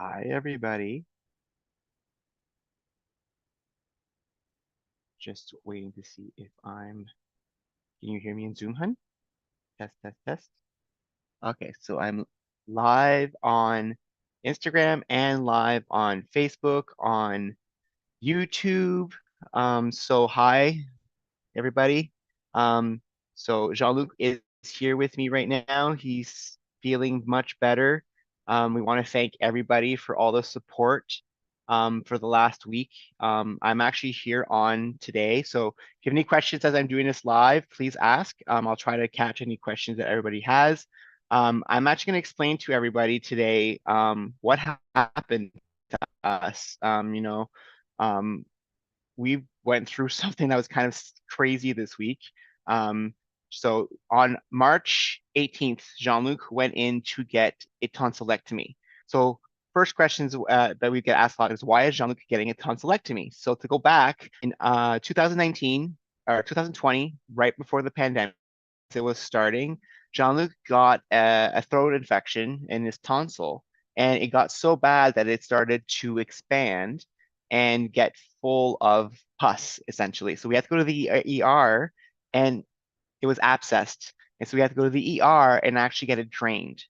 Hi, everybody. Just waiting to see if can you hear me in Zoom, hun? Test, test, test. Okay, so I'm live on Instagram and live on Facebook, on YouTube. So hi, everybody. Um, so Jean-Luc is here with me right now. He's feeling much better. We want to thank everybody for all the support for the last week. I'm actually here on today. So if you have any questions as I'm doing this live, please ask. I'll try to catch any questions that everybody has. I'm actually going to explain to everybody today what happened to us. Um, we went through something that was kind of crazy this week. Um, so on March 18th, Jean-Luc went in to get a tonsillectomy. So first questions that we get asked a lot is why is Jean-Luc getting a tonsillectomy? So to go back in 2019 or 2020, right before the pandemic it was starting, Jean-Luc got a throat infection in his tonsil, and it got so bad that it started to expand and get full of pus, essentially. So we had to go to the ER, and it was abscessed. And so we had to go to the ER and actually get it drained.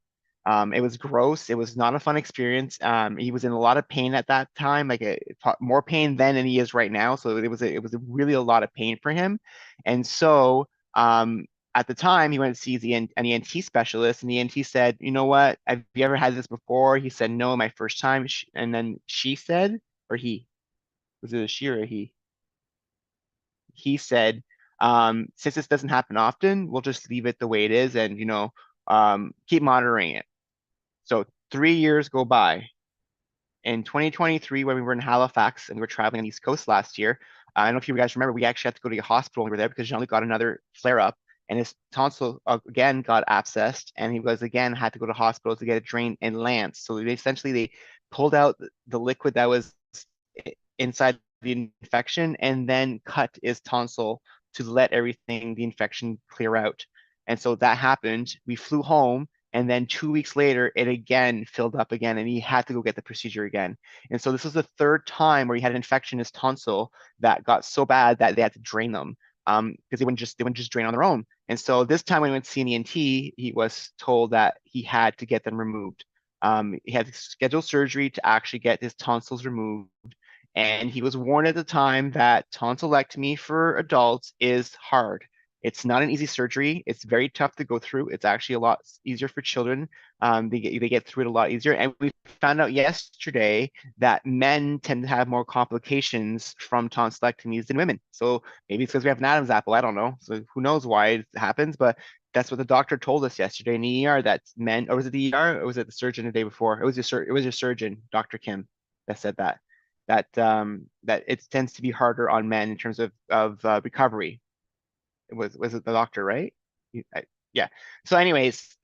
It was gross. It was not a fun experience. He was in a lot of pain at that time, like more pain then than he is right now. So it was really a lot of pain for him. And so at the time, he went to see an ENT specialist, and the ENT said, "You know what? Have you ever had this before?" He said, "No, my first time." And then she said, or he, was it a she or a he? He said, since this doesn't happen often, we'll just leave it the way it is and, keep monitoring it. So 3 years go by. In 2023, when we were in Halifax and we were traveling on the East Coast last year, I don't know if you guys remember, we actually had to go to the hospital when we were there because Jean-Luc got another flare up and his tonsil again got abscessed and he was again had to go to hospital to get it drained and lanced. So they pulled out the liquid that was inside the infection and then cut his tonsil to let the infection clear out. And so that happened. We flew home. And then 2 weeks later, it again filled up again, and he had to go get the procedure again. And so this was the third time where he had an infection in his tonsil that got so bad that they had to drain them because they wouldn't just drain on their own. And so this time when he went to see an ENT, he was told that he had to get them removed. He had to schedule surgery to actually get his tonsils removed. And he was warned at the time that tonsillectomy for adults is hard. It's not an easy surgery. It's very tough to go through. It's actually a lot easier for children. They get through it a lot easier. And we found out yesterday that men tend to have more complications from tonsillectomies than women. So maybe it's because we have an Adam's apple. I don't know. So who knows why it happens, but that's what the doctor told us yesterday in the ER that men, or was it the ER or was it the surgeon the day before? It was your surgeon, Dr. Kim, that said that it tends to be harder on men in terms of recovery. Was it the doctor, right? Yeah. So anyways,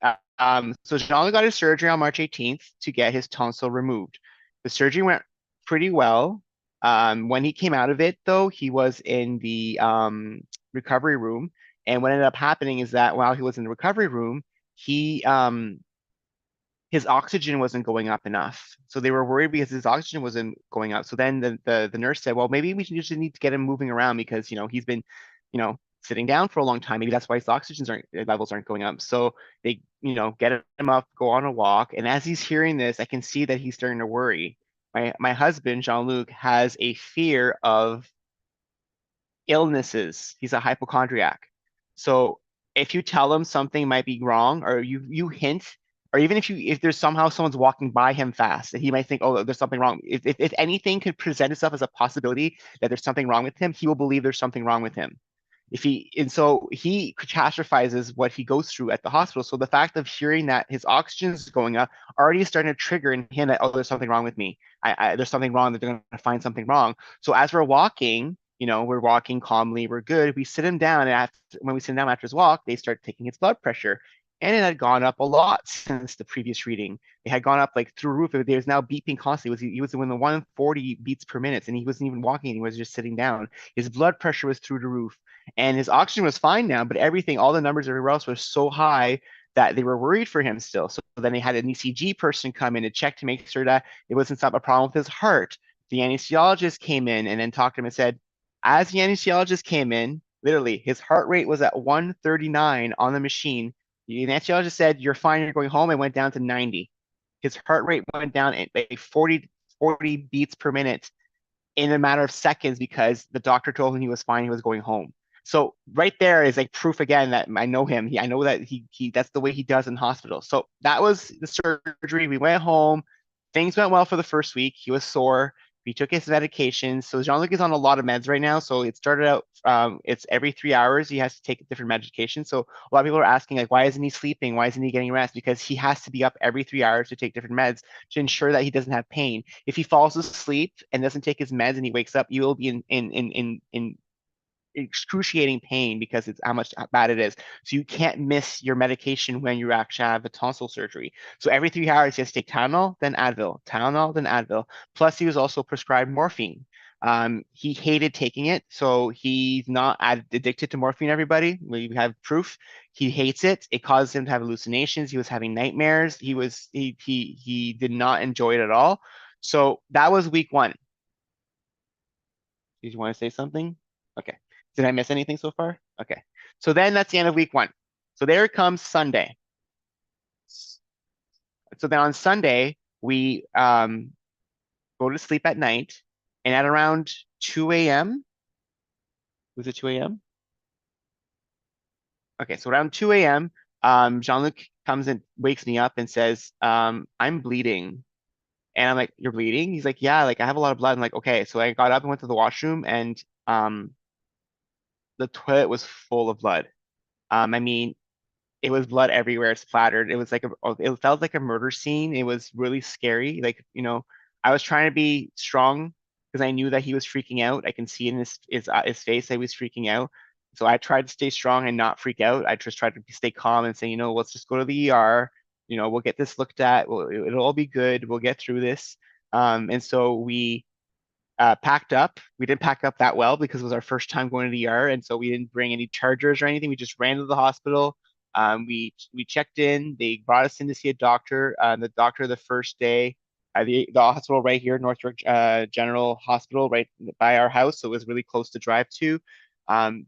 so Jean got his surgery on March 18th to get his tonsil removed. The surgery went pretty well. When he came out of it, though, he was in the recovery room. And what ended up happening is that while he was in the recovery room, he his oxygen wasn't going up enough. So they were worried because his oxygen wasn't going up. So then the nurse said, well, maybe we just need to get him moving around because, he's been, sitting down for a long time. Maybe that's why his levels aren't going up. So they, get him up, go on a walk. And as he's hearing this, I can see that he's starting to worry. My husband, Jean-Luc, has a fear of illnesses. He's a hypochondriac. So if you tell him something might be wrong, or you hint, or even if there's somehow someone's walking by him fast, and he might think, oh, there's something wrong. If anything could present itself as a possibility that there's something wrong with him, he will believe there's something wrong with him. And so he catastrophizes what he goes through at the hospital. So the fact of hearing that his oxygen is going up already is starting to trigger in him that, oh, there's something wrong with me. There's something wrong, that they're going to find something wrong. So as we're walking, we're walking calmly, we're good. We sit him down, and when we sit him down after his walk, they start taking his blood pressure. And it had gone up a lot since the previous reading. It had gone up like through roof. It was now beeping constantly. He was in the 140 beats per minute, and he wasn't even walking. He was just sitting down. His blood pressure was through the roof, and his oxygen was fine now. But everything, all the numbers everywhere else was so high that they were worried for him still. So then they had an ECG person come in to check to make sure that it wasn't some a problem with his heart. The anesthesiologist came in and then talked to him and said, as the anesthesiologist came in, literally his heart rate was at 139 on the machine. The anesthesiologist said, "You're fine, you're going home." It went down to 90. His heart rate went down at like 40 beats per minute in a matter of seconds because the doctor told him he was fine, he was going home. So right there is like proof again that I know him. I know that he that's the way he does in hospital. So that was the surgery. We went home. Things went well for the first week. He was sore. He took his medication. So Jean-Luc is on a lot of meds right now. So it started out, it's every 3 hours he has to take a different medication. So a lot of people are asking like, why isn't he sleeping? Why isn't he getting rest? Because he has to be up every 3 hours to take different meds to ensure that he doesn't have pain. If he falls asleep and doesn't take his meds and he wakes up, you will be in excruciating pain because it's how much bad it is. So you can't miss your medication when you actually have a tonsil surgery. So every 3 hours, you have to take Tylenol, then Advil, Tylenol, then Advil. Plus, he was also prescribed morphine. He hated taking it, so he's not addicted to morphine. Everybody, we have proof. He hates it. It caused him to have hallucinations. He was having nightmares. He did not enjoy it at all. So that was week one. Did you want to say something? Okay. Did I miss anything so far? Okay. So then that's the end of week one. So there comes Sunday. So then on Sunday, we go to sleep at night, and at around 2 a.m., was it 2 a.m.? Okay, so around 2 a.m., Jean-Luc comes and wakes me up and says, I'm bleeding. And I'm like, "You're bleeding?" He's like, "Yeah, like I have a lot of blood." I'm like, "Okay." So I got up and went to the washroom, and the toilet was full of blood. I mean, it was blood everywhere, splattered. It was like it felt like a murder scene. It was really scary. Like, I was trying to be strong because I knew that he was freaking out. I can see in his face that he was freaking out. So I tried to stay strong and not freak out. I just tried to stay calm and say, let's just go to the ER. We'll get this looked at. It'll all be good. We'll get through this. And so we packed up. We didn't pack up that well because it was our first time going to the ER, and so we didn't bring any chargers or anything. We just ran to the hospital. We checked in. They brought us in to see a doctor. The doctor the first day, the hospital right here, Northbrook General Hospital, right by our house, so it was really close to drive to.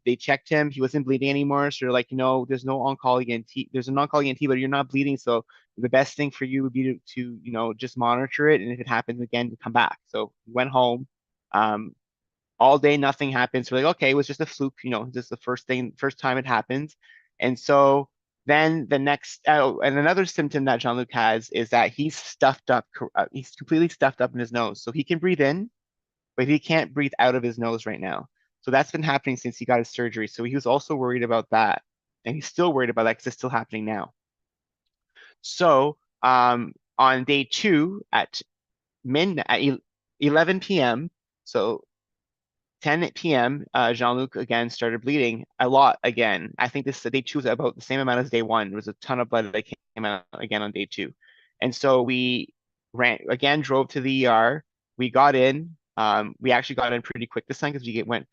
They checked him. He wasn't bleeding anymore. So they're like, there's no on-call ENT. There's an on-call ENT, but you're not bleeding. So the best thing for you would be to just monitor it. And if it happens again, to come back. So we went home. Um, all day, nothing happened. So we're like, okay, it was just a fluke, just the first time it happens. And so then and another symptom that Jean-Luc has is that he's stuffed up, he's completely stuffed up in his nose. So he can breathe in, but he can't breathe out of his nose right now. So that's been happening since he got his surgery. So he was also worried about that. And he's still worried about that because it's still happening now. So on day two at midnight, at 11 p.m., so 10 p.m., Jean-Luc again started bleeding a lot again. I think this day two was about the same amount as day one. There was a ton of blood that came out again on day two. And so we drove to the ER. We got in. We actually got in pretty quick this time because we went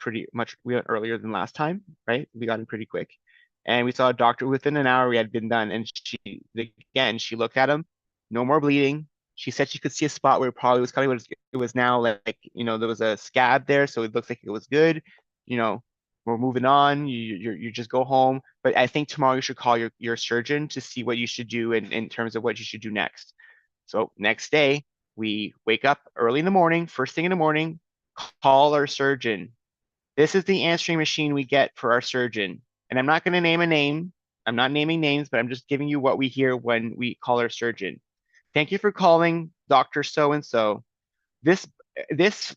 earlier than last time, right? We got in pretty quick. And we saw a doctor within an hour we had been done. And she looked at him, no more bleeding. She said she could see a spot where it probably was cutting, but it was now like, there was a scab there, so it looks like it was good. You know, we're moving on. You just go home. But I think tomorrow you should call your surgeon to see what you should do in terms of what you should do next. So next day, we wake up early in the morning, first thing in the morning, call our surgeon. This is the answering machine we get for our surgeon. And I'm not going to name a name. I'm not naming names, but I'm just giving you what we hear when we call our surgeon. Thank you for calling Dr. So-and-so. This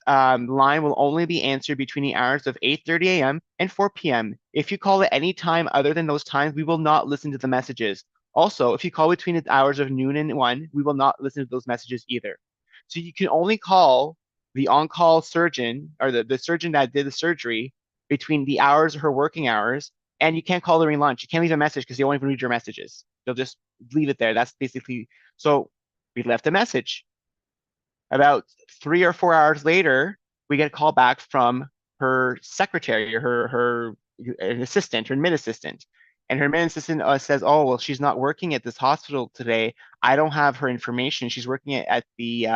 line will only be answered between the hours of 8:30 a.m. and 4 p.m. If you call at any time other than those times, we will not listen to the messages. Also, if you call between the hours of noon and 1, we will not listen to those messages either. So you can only call the on-call surgeon or the surgeon that did the surgery between the hours of her working hours, and you can't call during lunch. You can't leave a message because they won't even read your messages. They'll just leave it there. That's basically so we left a message. About 3 or 4 hours later, we get a call back from her secretary, her an assistant, her admin assistant, And her admin assistant says, "Oh, well, she's not working at this hospital today. I don't have her information. She's working at the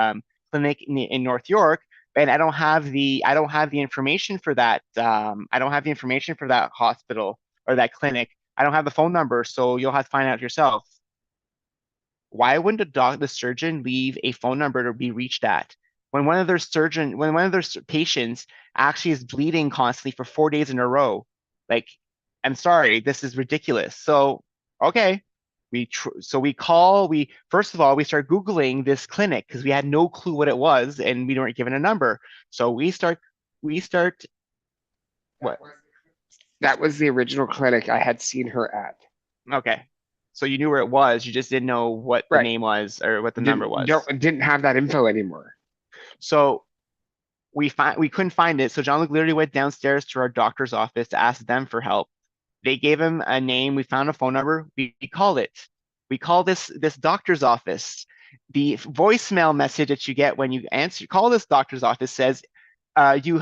clinic in North York, and I don't have the information for that. I don't have the information for that hospital or that clinic. I don't have the phone number, so you'll have to find out yourself." Why wouldn't the surgeon leave a phone number to be reached at when one of their patients actually is bleeding constantly for 4 days in a row? Like, I'm sorry, this is ridiculous. So, okay, we call, we first of all, we start Googling this clinic because we had no clue what it was and we weren't given a number. So we start That what? was that was the original clinic I had seen her at. Okay. So you knew where it was, you just didn't know what the Right. name was or what the number Didn't was. don't didn't have that info anymore. So we couldn't find it. So Jean-Luc literally went downstairs to our doctor's office to ask them for help. They gave him a name. We found a phone number. We called it. We call this doctor's office. The voicemail message that you get when you call this doctor's office says, you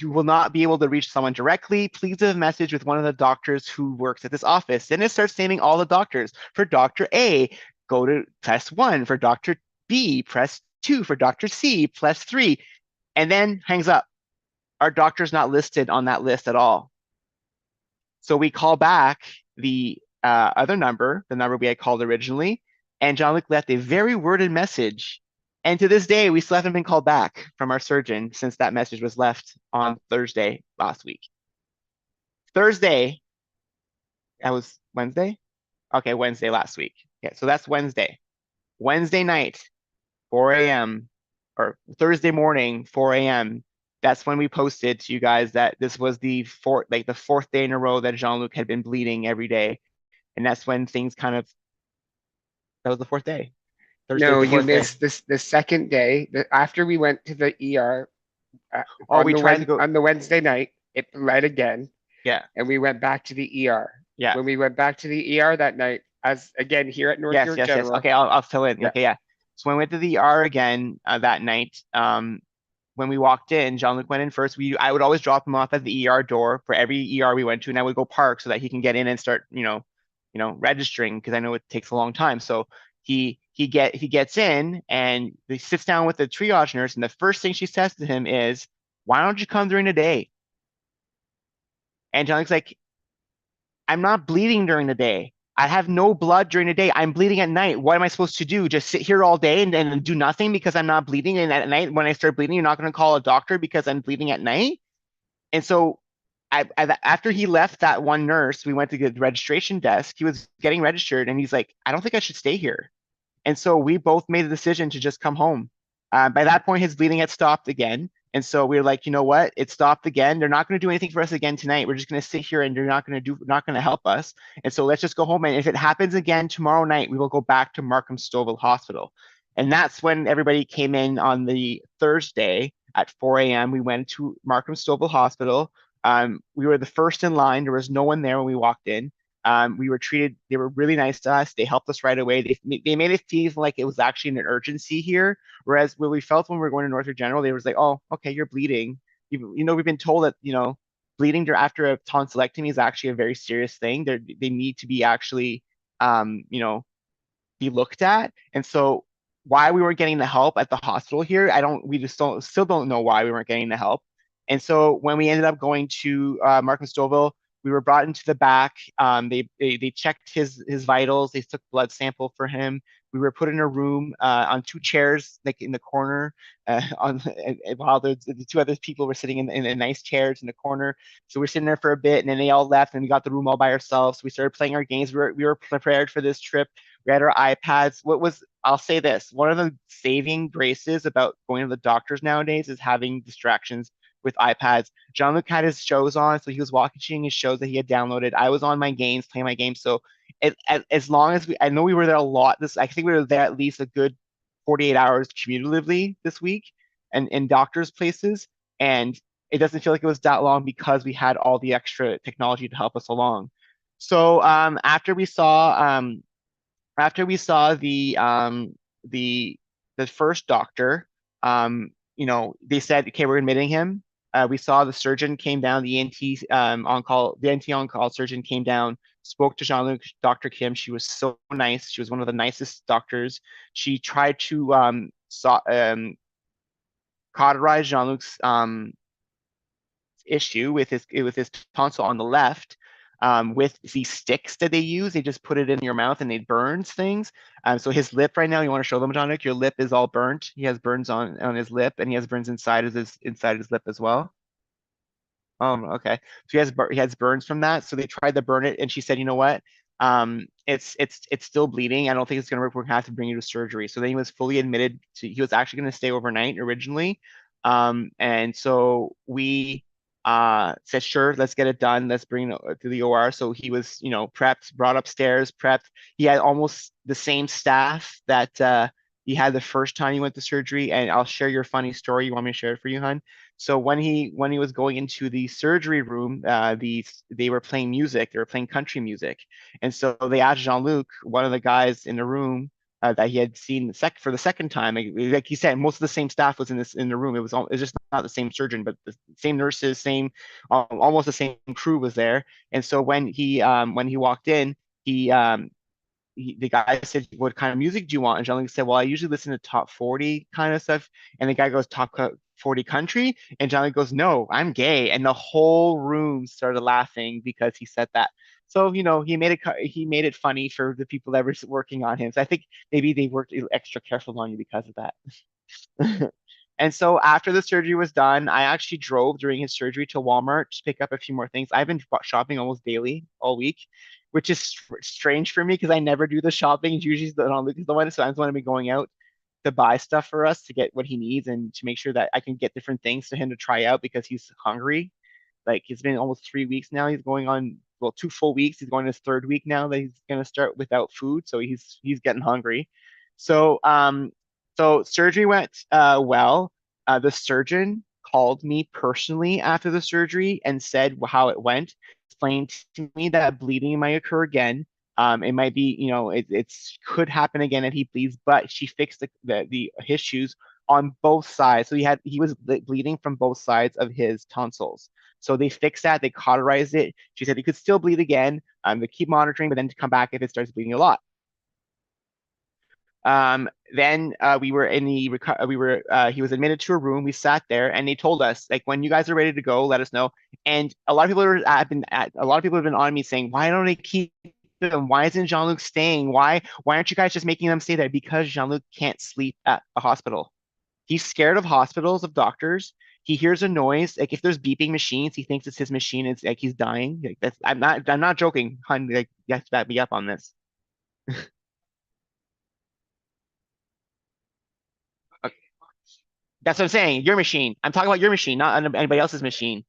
will not be able to reach someone directly. Please leave a message with one of the doctors who works at this office. Then it starts naming all the doctors. For Doctor A, go to press 1. For Doctor B, press 2. For Doctor C, press 3. And then hangs up. Our doctor's not listed on that list at all. So we call back the other number, the number we had called originally, and Jean-Luc left a very worded message. And to this day, we still haven't been called back from our surgeon since that message was left on Thursday last week. Thursday, that was Wednesday? Okay, Wednesday last week. Okay, so that's Wednesday. Wednesday night, 4 a.m. or Thursday morning, 4 a.m. That's when we posted to you guys that this was the fourth day in a row that Jean-Luc had been bleeding every day. And that's when things kind of that was the fourth day. Thursday was No, the you fourth day. missed this the second day. After we went to the ER Oh, we tried to go. on the Wednesday night, it bled again, Yeah, and we went back to the ER. yeah. When we went back to the ER that night, as again here at North Yes, York yes, yes. General, Okay, I'll fill in. yeah, Okay, yeah. So when we went to the ER again that night, when we walked in, Jean-Luc went in first. I would always drop him off at the ER door for every ER we went to, and I would go park so that he can get in and start, registering because I know it takes a long time. So he gets in and he sits down with the triage nurse, and the first thing she says to him is, "Why don't you come during the day?" And Jean-Luc's like, "I'm not bleeding during the day. I have no blood during the day. I'm bleeding at night. What am I supposed to do? Just sit here all day and do nothing because I'm not bleeding? And at night, when I start bleeding, you're not going to call a doctor because I'm bleeding at night?" And so after he left that one nurse, we went to the registration desk. He was getting registered and he's like, "I don't think I should stay here." And so we both made the decision to just come home. By that point, his bleeding had stopped again. And so we were like, you know what? It stopped again. They're not going to do anything for us again tonight. We're just going to sit here and they're not going to help us. And so let's just go home. And if it happens again tomorrow night, we will go back to Markham Stouffville Hospital. And that's when everybody came in on the Thursday at 4 a.m. We went to Markham Stouffville Hospital. We were the first in line. There was no one there when we walked in. We were treated, they were really nice to us. They helped us right away. They made it feel like it was actually an urgency here. Whereas what we felt when we were going to Northern General, they was like, "Oh, okay, you're bleeding." We've been told that, bleeding after a tonsillectomy is actually a very serious thing. They need to be actually, um, you know, be looked at. And so why we weren't getting the help at the hospital here, we just still don't know why we weren't getting the help. And so when we ended up going to Markham Stouffville, we were brought into the back. They checked his vitals. They took blood sample for him. We were put in a room on two chairs, like in the corner, while the two other people were sitting in nice chairs in the corner. So we're sitting there for a bit, and then they all left, and we got the room all by ourselves. We started playing our games. We were prepared for this trip. We had our iPads. I'll say this, one of the saving graces about going to the doctors nowadays is having distractions with iPads. Jean-Luc had his shows on, so he was watching his shows that he had downloaded. I was on my games, playing my games. So as long as I know we were there a lot. I think we were there at least a good 48 hours cumulatively this week, and in doctors' places. And it doesn't feel like it was that long because we had all the extra technology to help us along. So after we saw the first doctor, they said, "Okay, we're admitting him." We saw the surgeon came down, the ENT on call, the ENT on call surgeon came down, spoke to Jean-Luc, Dr. Kim. She was so nice. She was one of the nicest doctors. She tried to cauterize Jean-Luc's issue with his tonsil on the left. With these sticks that they use, they just put it in your mouth and it burns things. So his lip right now, you want to show them, Jean-Luc? Your lip is all burnt. He has burns on his lip, and he has burns inside his lip as well. Okay. So he has burns from that. So they tried to burn it, and she said, you know what? It's still bleeding. I don't think it's gonna work. We're gonna have to bring you to surgery. So then he was fully admitted to. He was actually gonna stay overnight originally, and so we said, sure, let's get it done. Let's bring it to the OR. So he was, prepped, brought upstairs, prepped. He had almost the same staff that he had the first time he went to surgery. And I'll share your funny story. You want me to share it for you, hun? So when he was going into the surgery room, they were playing music. They were playing country music, and so they asked Jean-Luc, one of the guys in the room, that he had seen for the second time. Like he said, most of the same staff was in the room. It was just not the same surgeon, but the same nurses, same almost the same crew was there. And so when he walked in, he the guy said, "What kind of music do you want?" And Jean-Luc said, "Well, I usually listen to top 40 kind of stuff." And the guy goes, "Top 40 country?" And Jean-Luc goes, "No, I'm gay." And the whole room started laughing because he said that. So, he made it funny for the people that were working on him. So I think maybe they worked extra careful on you because of that. And so after the surgery was done, I actually drove during his surgery to Walmart to pick up a few more things. I've been shopping almost daily all week, which is strange for me because I never do the shopping. It's usually the one. So I'm the one to be going out to buy stuff for us to get what he needs and to make sure that I can get different things to him to try out because he's hungry. Like it's been almost 3 weeks now. He's going on, well, 2 full weeks. He's going his third week now that he's going to start without food. So he's getting hungry. So so surgery went well. The surgeon called me personally after the surgery and said how it went, explained to me that bleeding might occur again. It might be, it's could happen again if he bleeds, but she fixed the issues on both sides. So he was bleeding from both sides of his tonsils. So they fixed that, they cauterized it. She said he could still bleed again. They keep monitoring, but then to come back if it starts bleeding a lot. Then we were in the he was admitted to a room. We sat there and they told us, like, when you guys are ready to go, let us know. And a lot of people have been on me saying, why don't they keep them? Why isn't Jean-Luc staying? Why aren't you guys just making them stay there? Because Jean-Luc can't sleep at a hospital. He's scared of hospitals, of doctors. He hears a noise, like if there's beeping machines, he thinks it's his machine. It's like he's dying. Like that's I'm not joking, hun. Like you have to back me up on this. That's what I'm saying. Your machine. I'm talking about your machine, not anybody else's machine.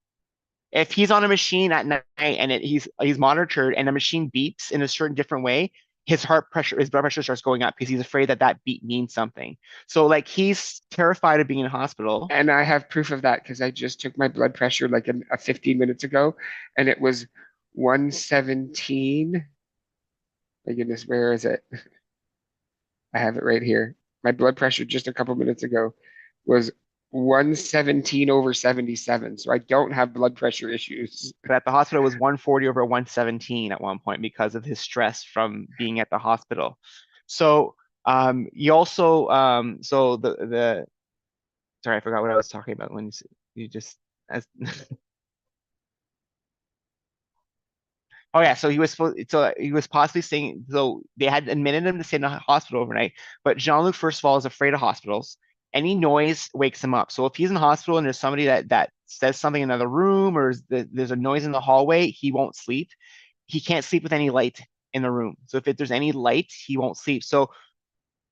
If he's on a machine at night and he's monitored and the machine beeps in a certain different way, his blood pressure starts going up because he's afraid that that beep means something. So like he's terrified of being in a hospital. And I have proof of that because I just took my blood pressure like 15 minutes ago, and it was 117. My goodness, where is it? I have it right here. My blood pressure just a couple minutes ago was 117 over 77. So I don't have blood pressure issues. But at the hospital, it was 140 over 117 at one point because of his stress from being at the hospital. So you also so the sorry, I forgot what I was talking about when you just as oh yeah, so he was possibly saying, so they had admitted him to stay in the hospital overnight, but Jean-Luc first of all is afraid of hospitals. Any noise wakes him up. So if he's in the hospital and there's somebody that says something in another room or there's a noise in the hallway, he won't sleep. He can't sleep with any light in the room. So if there's any light, he won't sleep. So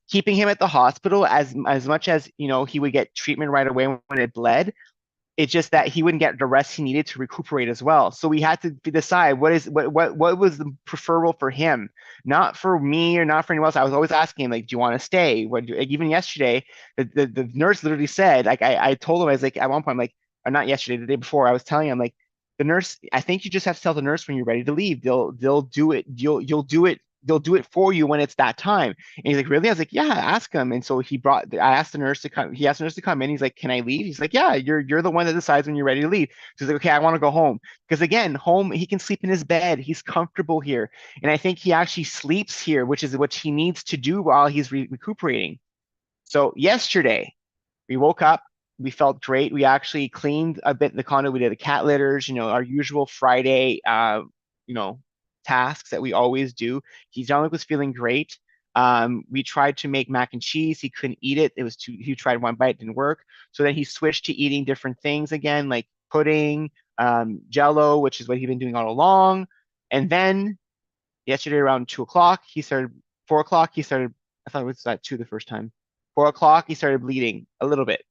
keeping him at the hospital as much as he would get treatment right away when it bled, it's just that he wouldn't get the rest he needed to recuperate as well. So we had to decide what was the preferable for him, not for me or not for anyone else. I was always asking him, like, do you want to stay? Even yesterday, the nurse literally said, like, I told him, I was like, at one point, I'm like, or not yesterday, the day before, I was telling him, like, the nurse, I think you just have to tell the nurse when you're ready to leave. They'll do it. You'll do it they'll do it for you when it's that time. And he's like, really? I was like, yeah, ask him. And so I asked the nurse to come. He asked the nurse to come in. He's like, can I leave? He's like, yeah, you're the one that decides when you're ready to leave. So he's like, okay, I want to go home. Because again, home, he can sleep in his bed. He's comfortable here. And I think he actually sleeps here, which is what he needs to do while he's recuperating. So yesterday, we woke up, we felt great. We actually cleaned a bit in the condo. We did the cat litters, our usual Friday, you know, tasks that we always do. Jean-Luc was feeling great. We tried to make mac and cheese. He couldn't eat it. It was too, he tried one bite, didn't work. So then he switched to eating different things again, like pudding, Jello, which is what he'd been doing all along. And then yesterday around 2 o'clock, 4 o'clock, I thought it was at 2 the first time. 4 o'clock, he started bleeding a little bit.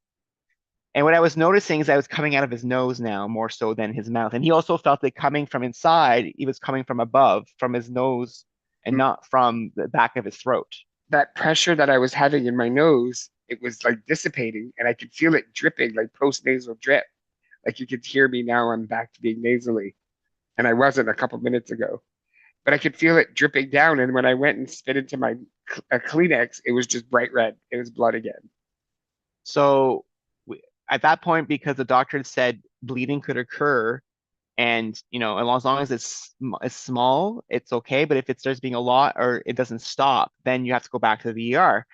And what I was noticing is that it was coming out of his nose now more so than his mouth. And he also felt it coming from inside. It was coming from above, from his nose, and not from the back of his throat. That pressure that I was having in my nose, it was like dissipating, and I could feel it dripping, like post-nasal drip. Like you could hear me now, I'm back to being nasally, and I wasn't a couple minutes ago. But I could feel it dripping down, and when I went and spit into my a Kleenex, it was just bright red. It was blood again. So at that point, because the doctor had said bleeding could occur, and as long as it's small, it's okay. But if it starts being a lot or it doesn't stop, then you have to go back to the ER.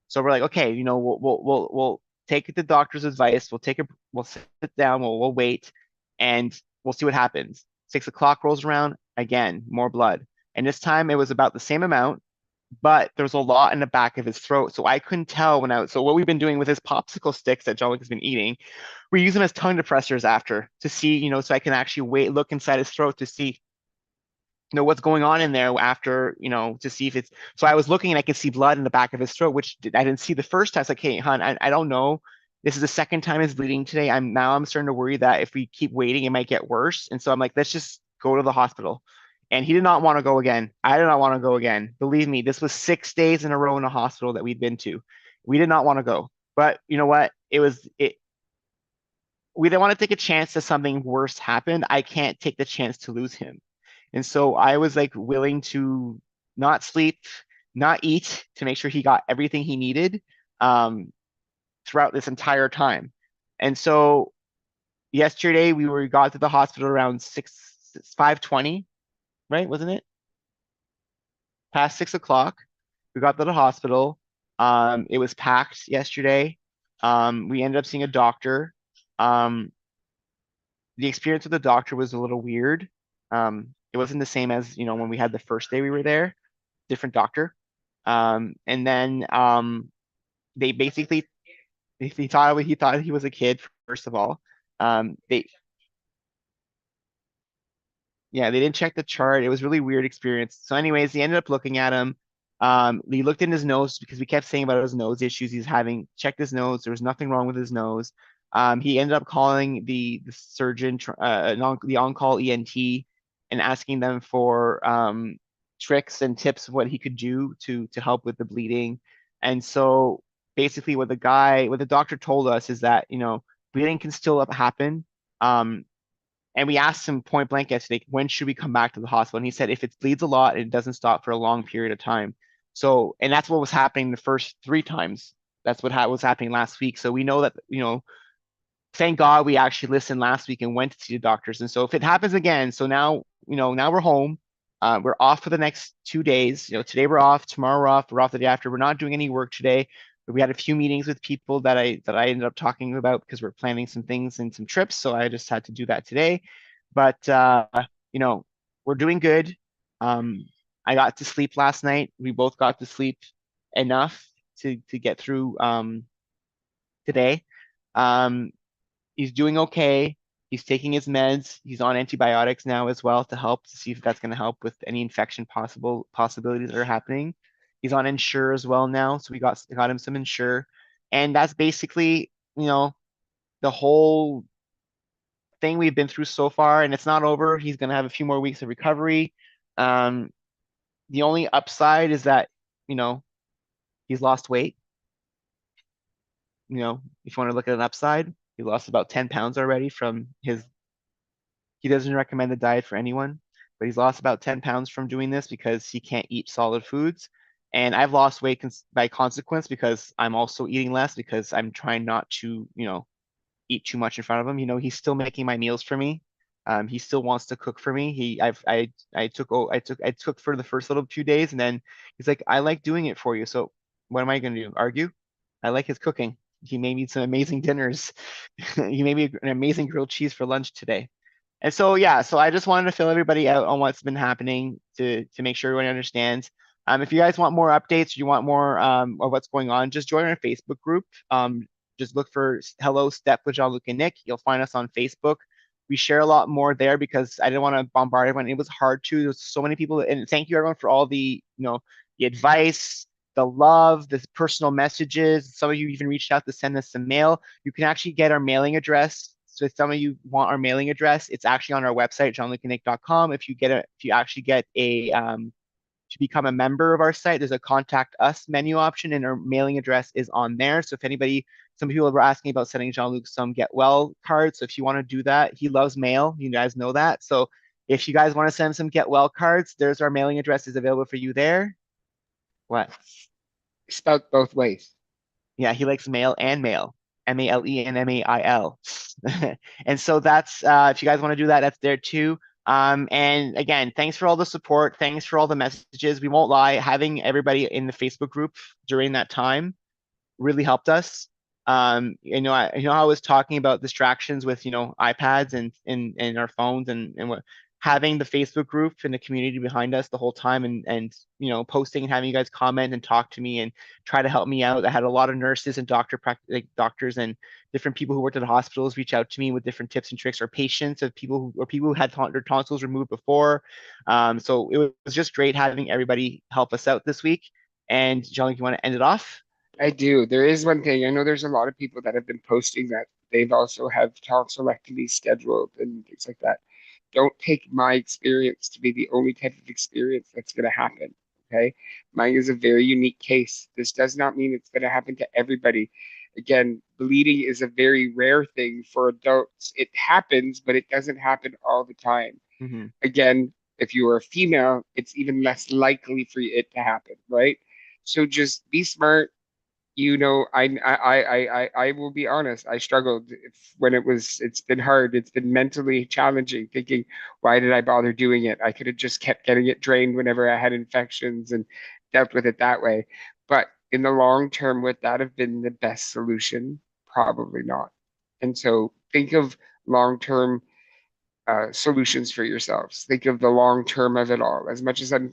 So we're like, okay, we'll take the doctor's advice. We'll sit down. We'll wait, and we'll see what happens. 6 o'clock rolls around again, more blood, and this time it was about the same amount, but there was a lot in the back of his throat. So I couldn't tell when I was. So what we've been doing with his popsicle sticks that Jean-Luc has been eating, we use them as tongue depressors after to see, so I can actually look inside his throat to see what's going on in there after, to see if it's. So I was looking and I could see blood in the back of his throat, which I didn't see the first time. It's like, hey, hon, I don't know. This is the second time he's bleeding today. I'm starting to worry that if we keep waiting, it might get worse. And so I'm like, let's just go to the hospital. And he did not want to go again. I did not want to go again. Believe me, this was 6 days in a row in a hospital that we'd been to. We did not want to go. But you know what? We didn't want to take a chance that something worse happened. I can't take the chance to lose him. And so I was like willing to not sleep, not eat to make sure he got everything he needed um, throughout this entire time. And so yesterday we got to the hospital around 5:20, right? Wasn't it? Past 6 o'clock. We got to the hospital. It was packed yesterday. We ended up seeing a doctor. Um, the experience with the doctor was a little weird. It wasn't the same as, when we had the first day we were there, different doctor. And then they basically he thought he was a kid, first of all. They Yeah, they didn't check the chart. It was a really weird experience. So, anyways, they ended up looking at him. They looked in his nose because we kept saying about his nose issues he's having. Checked his nose. There was nothing wrong with his nose. He ended up calling the surgeon, the on-call ENT, and asking them for tricks and tips of what he could do to help with the bleeding. And so, basically, what the doctor told us is that bleeding can still happen. Um, and we asked him point blank yesterday, when should we come back to the hospital? And he said, if it bleeds a lot, it doesn't stop for a long period of time. So, and that's what was happening the first 3 times. That's what was happening last week. So we know that, thank God we actually listened last week and went to see the doctors. And so if it happens again, so now, now we're home. We're off for the next 2 days. Today we're off, tomorrow we're off, we're off the day after. We're not doing any work today. But we had a few meetings with people that I ended up talking about because we're planning some things and some trips. So I just had to do that today. But you know, we're doing good. Um, I got to sleep last night. We both got to sleep enough to get through today. Um, he's doing okay. He's taking his meds. He's on antibiotics now as well to help to see if that's going to help with any infection possibilities that are happening. He's on Ensure as well now, so we got him some Ensure, and that's basically the whole thing we've been through so far. And it's not over. He's going to have a few more weeks of recovery. Um, the only upside is that you know he's lost weight. If you want to look at an upside, he lost about 10 pounds already from his. He doesn't recommend the diet for anyone. but he's lost about 10 pounds from doing this because he can't eat solid foods. And I've lost weight by consequence because I'm also eating less because I'm trying not to, eat too much in front of him. He's still making my meals for me. He still wants to cook for me. I took for the first little few days, and then he's like, I like doing it for you. So what am I going to do? Argue? I like his cooking. He made me some amazing dinners. He made me an amazing grilled cheese for lunch today. And so yeah, so I just wanted to fill everybody out on what's been happening to make sure everyone understands. If you guys want more updates, you want more of what's going on, just join our Facebook group. Just look for Hello Step with Jean-Luc and Nick. You'll find us on Facebook. We share a lot more there because I didn't want to bombard everyone. It was hard to. There's so many people, and thank you everyone for all the advice, the love, the personal messages. Some of you even reached out to send us some mail. You can actually get our mailing address. So if some of you want our mailing address, it's actually on our website, jeanlucandnick.com. If you actually get to become a member of our site, there's a contact us menu option, and our mailing address is on there. So if anybody, some people were asking about sending Jean-Luc some get well cards. So if you want to do that, he loves mail. You guys know that. So if you guys want to send some get well cards, there's our mailing address is available for you there. What? Spelled both ways. Yeah, he likes mail and mail. Male and Mail. And so that's if you guys want to do that, that's there too. And again, thanks for all the support. Thanks for all the messages. We won't lie, having everybody in the Facebook group during that time really helped us. I was talking about distractions with iPads and our phones and what having the Facebook group and the community behind us the whole time and posting and having you guys comment and talk to me and try to help me out. I had a lot of nurses and doctors and different people who worked at the hospitals reach out to me with different tips and tricks, or patients of people who had their tonsils removed before. So it was just great having everybody help us out this week. And Jean-Luc, you want to end it off? I do. There is one thing. I know there's a lot of people that have been posting that they've also have tonsillectomy scheduled and things like that. Don't take my experience to be the only type of experience that's going to happen. Okay. Mine is a very unique case. This does not mean it's going to happen to everybody. Again, bleeding is a very rare thing for adults. It happens, but it doesn't happen all the time. Mm-hmm. Again, if you are a female, it's even less likely for it to happen, right? So just be smart. I will be honest. I struggled when it's been hard. It's been mentally challenging thinking, why did I bother doing it? I could have just kept getting it drained whenever I had infections and dealt with it that way. But in the long term, would that have been the best solution? Probably not. And so think of long-term solutions for yourselves. Think of the long term of it all. As much as and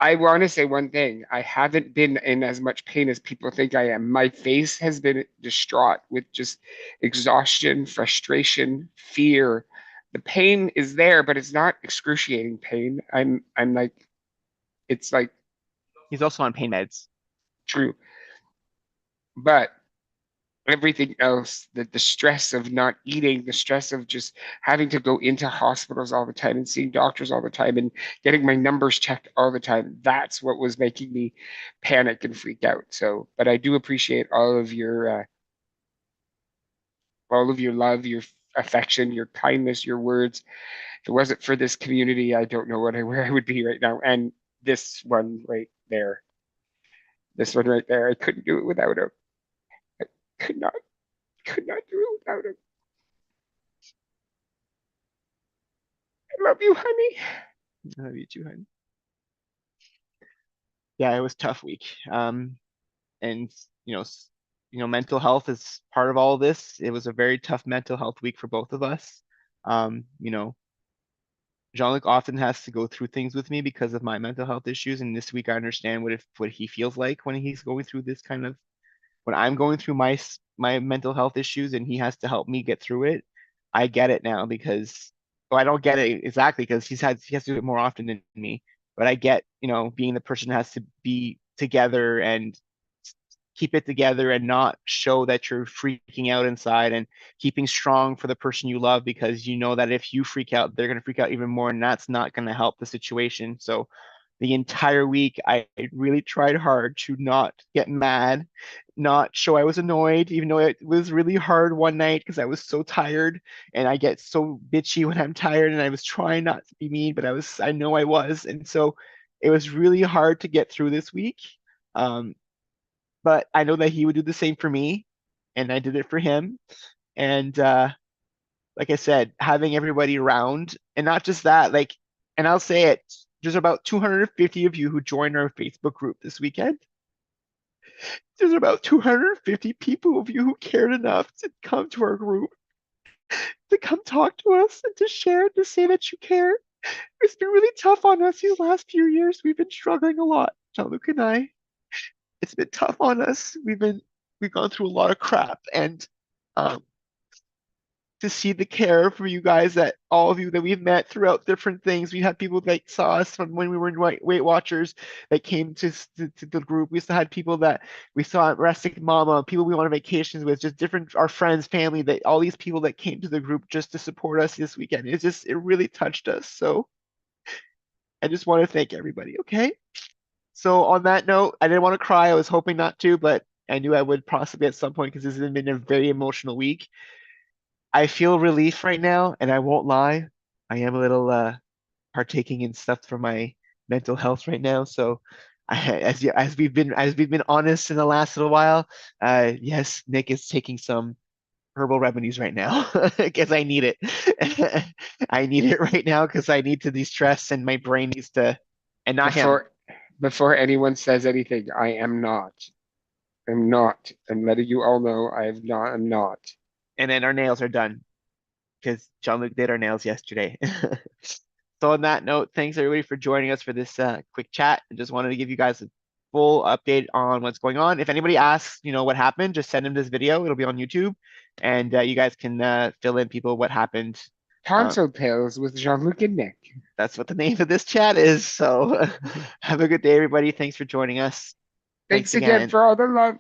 I want to say one thing. I haven't been in as much pain as people think I am. My face has been distraught with just exhaustion, frustration, fear. The pain is there, but it's not excruciating pain. I'm like, it's like He's also on pain meds. true. But everything else, the stress of not eating, the stress of just having to go into hospitals all the time and seeing doctors all the time and getting my numbers checked all the time, that's what was making me panic and freak out. So, but I do appreciate all of your love, your affection, your kindness, your words. If it wasn't for this community, I don't know where I would be right now. And this one right there, this one right there, I couldn't do it without him. I could not do it without him. I love you, honey. I love you too, honey. Yeah, it was a tough week. And mental health is part of all of this. It was a very tough mental health week for both of us. Um, you know, Jean-Luc often has to go through things with me because of my mental health issues, and this week I understand what he feels like when he's going through this kind of when I'm going through my mental health issues and he has to help me get through it. I get it now because well, I don't get it exactly because he has to do it more often than me. But I get, being the person who has to be together and keep it together and not show that you're freaking out inside and keeping strong for the person you love because you know that if you freak out, they're going to freak out even more and that's not going to help the situation. So the entire week. I really tried hard to not get mad, not show I was annoyed, even though it was really hard one night because I was so tired and I get so bitchy when I'm tired and I was trying not to be mean, but I know I was. And so it was really hard to get through this week. Um, but I know that he would do the same for me, and I did it for him. And like I said, having everybody around, and not just that, like, and I'll say it, there's about 250 of you who joined our Facebook group this weekend. There's about 250 people of you who cared enough to come to our group, to come talk to us, and to share, to say that you care. It's been really tough on us these last few years. We've been struggling a lot, Jean-Luc and I. It's been tough on us. We've gone through a lot of crap, and um, to see the care for you guys, that all of you that we've met throughout different things. We had people that saw us from when we were in Weight Watchers that came to the group. We also had people that we saw at Rustic Mama, people we went on vacations with, just different, our friends, family, that all these people that came to the group just to support us this weekend. It really touched us. So I just want to thank everybody. Okay. So on that note, I didn't want to cry. I was hoping not to, but I knew I would possibly at some point because this has been a very emotional week. I feel relief right now, and I won't lie. I am a little partaking in stuff for my mental health right now. So, as we've been honest in the last little while, yes, Nick is taking some herbal remedies right now because I need it. I need it right now because I need to de-stress, and my brain needs to, and not him. Before before anyone says anything, I am not. I'm not. I'm letting you all know I am not. I'm not. And then our nails are done because Jean-Luc did our nails yesterday. So on that note, thanks everybody for joining us for this quick chat. I just wanted to give you guys a full update on what's going on. If anybody asks, what happened, just send them this video. It'll be on YouTube, and you guys can fill in people what happened. Um, Tonsil Tales with Jean-Luc and Nick. that's what the name of this chat is. So have a good day, everybody. Thanks for joining us. Thanks Thanks again again. for all the love.